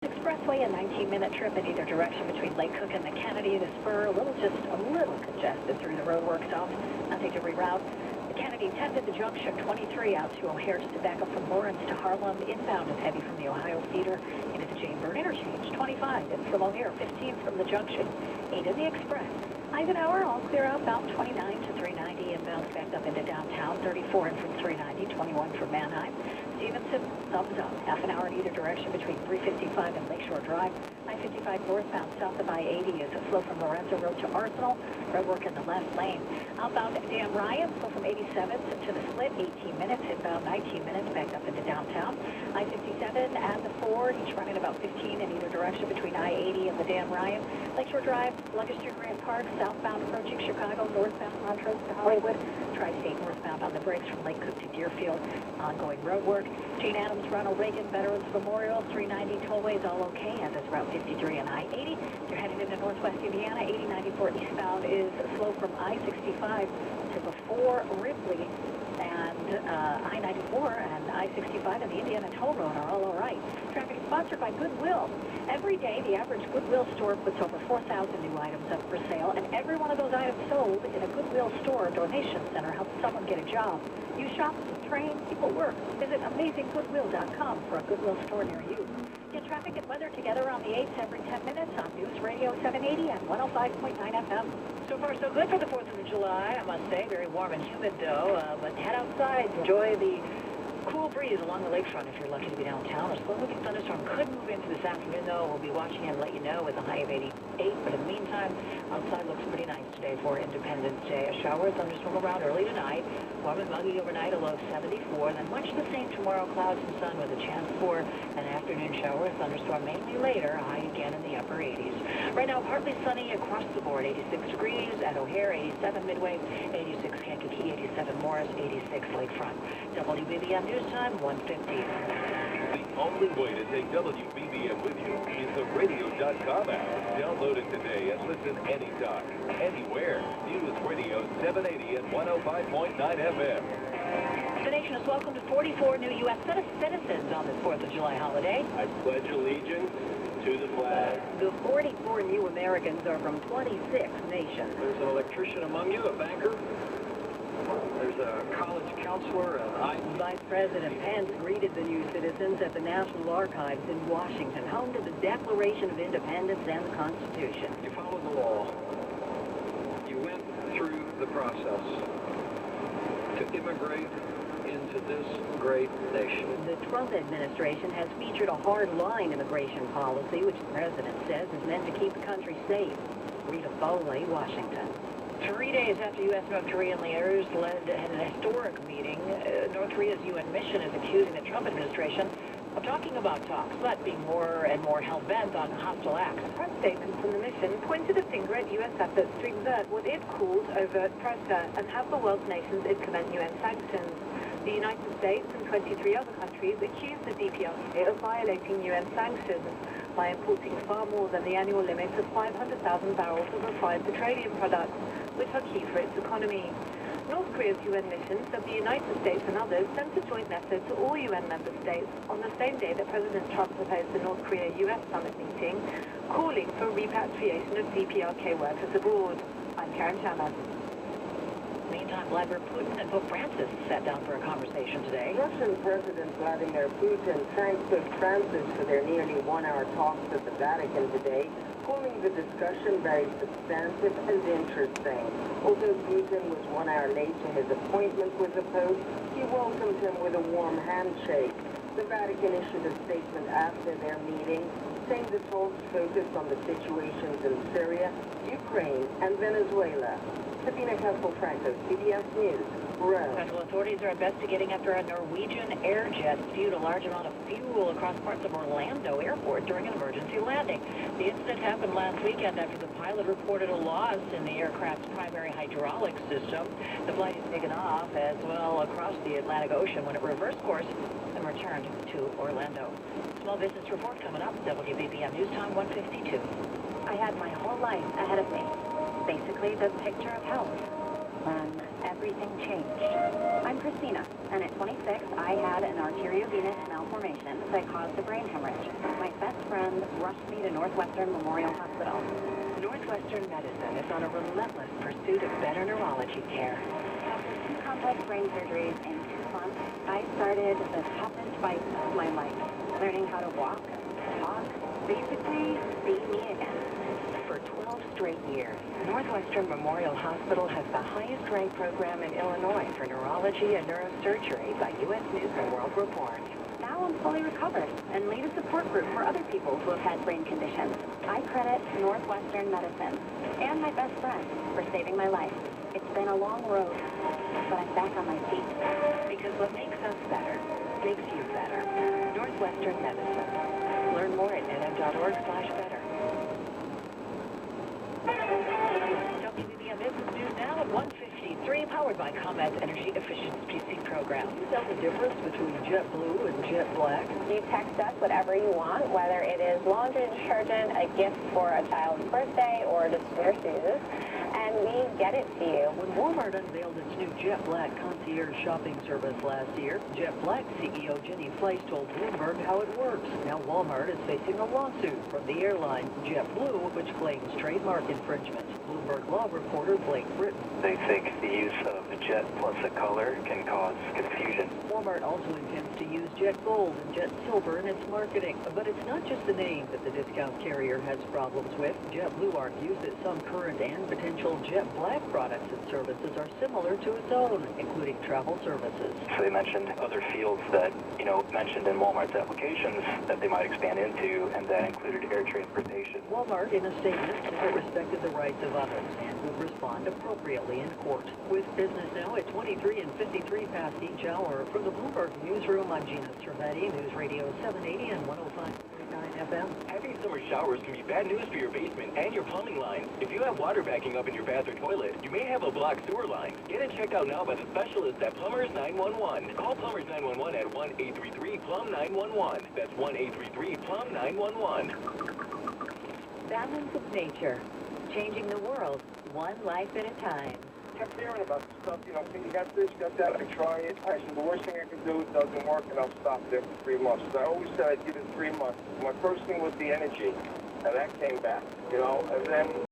Expressway, a 19-minute trip in either direction between Lake Cook and the Kennedy. The spur, just a little congested through the roadwork stop. Nothing to reroute. The Kennedy 10 to the junction, 23 out to O'Hare to back up from Lawrence to Harlem. Inbound is heavy from the Ohio feeder into the Jane Byrne interchange. 25 in from O'Hare, 15 from the junction, 8 in the express. Eisenhower, all clear outbound, 29 to 390. Inbound backed up into downtown, 34 in from 390, 21 from Manheim. Stevenson, thumbs up, half an hour in either direction between 355 and Lakeshore Drive. I-55 northbound south of I-80 is a flow from Lorenzo Road to Arsenal. Roadwork in the left lane. Outbound Dan Ryan, flow from 87th to the split, 18 minutes. Inbound 19 minutes, backed up into downtown. I-57 and the 4, each running about 15 in either direction between I-80 and the Dan Ryan. Lakeshore Drive, luggage through Grant Park, southbound approaching Chicago, northbound Montrose to Hollywood. Tri-State northbound on the brakes from Lake Cook to Deerfield. Ongoing roadwork. Jane Addams, Ronald Reagan Veterans Memorial, 390 Tollway is all okay, as is Route 53 and I-80. You're headed into northwest Indiana. 8094 eastbound is slow from I-65 to before Ripley, and I-94 and I-65 and the Indiana Toll Road are all right. Traffic is sponsored by Goodwill. Every day, the average Goodwill store puts over 4,000 new items up for sale, and every one of those items sold in a Goodwill store donation center helps someone get a job. You shop, train, people work. Visit AmazingGoodwill.com for a Goodwill store near you. Get traffic and weather together on the 8s every 10 minutes on News Radio 780 and 105.9 FM. So far, so good for the 4th of July, I must say. Very warm and humid, though. But head outside. Enjoy the cool breeze along the lakefront if you're lucky to be downtown. A slow-moving thunderstorm could move into this afternoon, though. We'll be watching and let you know with a high of 88. But in the meantime, outside looks pretty nice today for Independence Day. A shower or thunderstorm around early tonight. Warm and muggy overnight, a low of 74. Then much the same tomorrow, clouds and sun with a chance for an afternoon shower or thunderstorm, mainly later, a high again in the upper 80s. Right now, partly sunny across the board. 86 degrees at O'Hare, 87 Midway, 86 Kankakee, 87 Morris, 86 Lakefront. WBBM News Time, 1:50. The only way to take WBBM with you is the radio.com app. Download it today and listen anytime, anywhere. News Radio 780 and 105.9 FM. The nation is welcome to 44 new U.S. citizens on this 4th of July holiday. I pledge allegiance to the flag. The 44 new Americans are from 26 nations. There's an electrician among you, a banker. There's a college counselor, and Vice President Pence greeted the new citizens at the National Archives in Washington, home to the Declaration of Independence and the Constitution. you followed the law. You went through the process to immigrate into this great nation. The Trump administration has featured a hard-line immigration policy, which the president says is meant to keep the country safe. Rita Foley, Washington. 3 days after U.S. North Korean leaders had an historic meeting, North Korea's UN mission is accusing the Trump administration of talking about talks, but being more and more hell-bent on hostile acts. A press statement from the mission pointed a finger at U.S. efforts to exert what it called overt pressure and have the world's nations implement UN sanctions. The United States and 23 other countries accused the DPRK of violating UN sanctions by importing far more than the annual limit of 500,000 barrels of refined petroleum products, which are key for its economy. North Korea's UN mission said the United States and others sent a joint letter to all UN member states on the same day that President Trump proposed the North Korea-US summit meeting, calling for repatriation of DPRK workers abroad. I'm Karen Shannon. Meantime, Vladimir Putin and Pope Francis sat down for a conversation today. Russian President Vladimir Putin thanked Pope Francis for their nearly one-hour talks at the Vatican today, calling the discussion very substantive and interesting. Although Putin was 1 hour late to his appointment with the Pope, he welcomed him with a warm handshake. The Vatican issued a statement after their meeting, saying the talks focused on the situations in Syria, Ukraine, and Venezuela. Sabina Castle-Franco, CBS News, Rome. Federal authorities are investigating after a Norwegian air jet spewed a large amount of fuel across parts of Orlando Airport during an emergency landing. The incident happened last weekend after the pilot reported a loss in the aircraft's primary hydraulic system. The flight had taken off as well across the Atlantic Ocean when it reversed course and returned to Orlando. Small business report coming up. WBBM News Time 1:52. I had my whole life ahead of me. Basically, the picture of health. everything changed. I'm Christina, and at 26, I had an arteriovenous malformation that caused a brain hemorrhage. My best friend rushed me to Northwestern Memorial Hospital. Northwestern Medicine is on a relentless pursuit of better neurology care. After 2 complex brain surgeries in 2 months, I started the toughest fight of my life, learning how to walk, talk, basically be me again. For 12 straight years, Northwestern Memorial Hospital has the highest-ranked program in Illinois for neurology and neurosurgery by U.S. News and World Report. Now I'm fully recovered and lead a support group for other people who have had brain conditions. I credit Northwestern Medicine and my best friend for saving my life. It's been a long road, but I'm back on my feet. Because what makes us better makes you better. Northwestern Medicine. Learn more at nm.org/better. WBBM Business News now at 1:53, powered by ComEd's Energy Efficiency Program. You tell the difference between JetBlue and JetBlack. You text us whatever you want, whether it is laundry detergent, a gift for a child's birthday, or just your shoes, and we get it to you. When Walmart unveiled its new JetBlack concierge shopping service last year, JetBlack CEO Jenny Fleiss told Bloomberg how it works. Now Walmart is facing a lawsuit from the airline JetBlue, which claims trademark infringement. Bloomberg law reporter Blake Britton. They think the use of the jet plus a color can cause confusion. Walmart also intends to use Jet Gold and Jet Silver in its marketing. But it's not just the name that the discount carrier has problems with. JetBlue argues that some current and potential Jet Black products and services are similar to its own, including travel services. So they mentioned other fields that, mentioned in Walmart's applications that they might expand into, and that included air transportation. Walmart, in a statement, said it respected the rights of others and would respond appropriately in court. With business now at 23 and 53 past each hour, from the Bloomberg Newsroom, I'm Gina Cervetti, News Radio 780 and 105.9 FM. Heavy summer showers can be bad news for your basement and your plumbing lines. If you have water backing up in your bath or toilet, you may have a blocked sewer line. Get it checked out now by the specialists at Plumbers 911. Call Plumbers 911 at 1-833-PLUM-911. That's 1-833-PLUM-911. Balance of nature, changing the world one life at a time. Kept hearing about this stuff, you got this, you got that, I try it. I said, the worst thing I can do, it doesn't work, and I'll stop there for 3 months. So I always said I'd give it 3 months. My first thing was the energy, and that came back, and then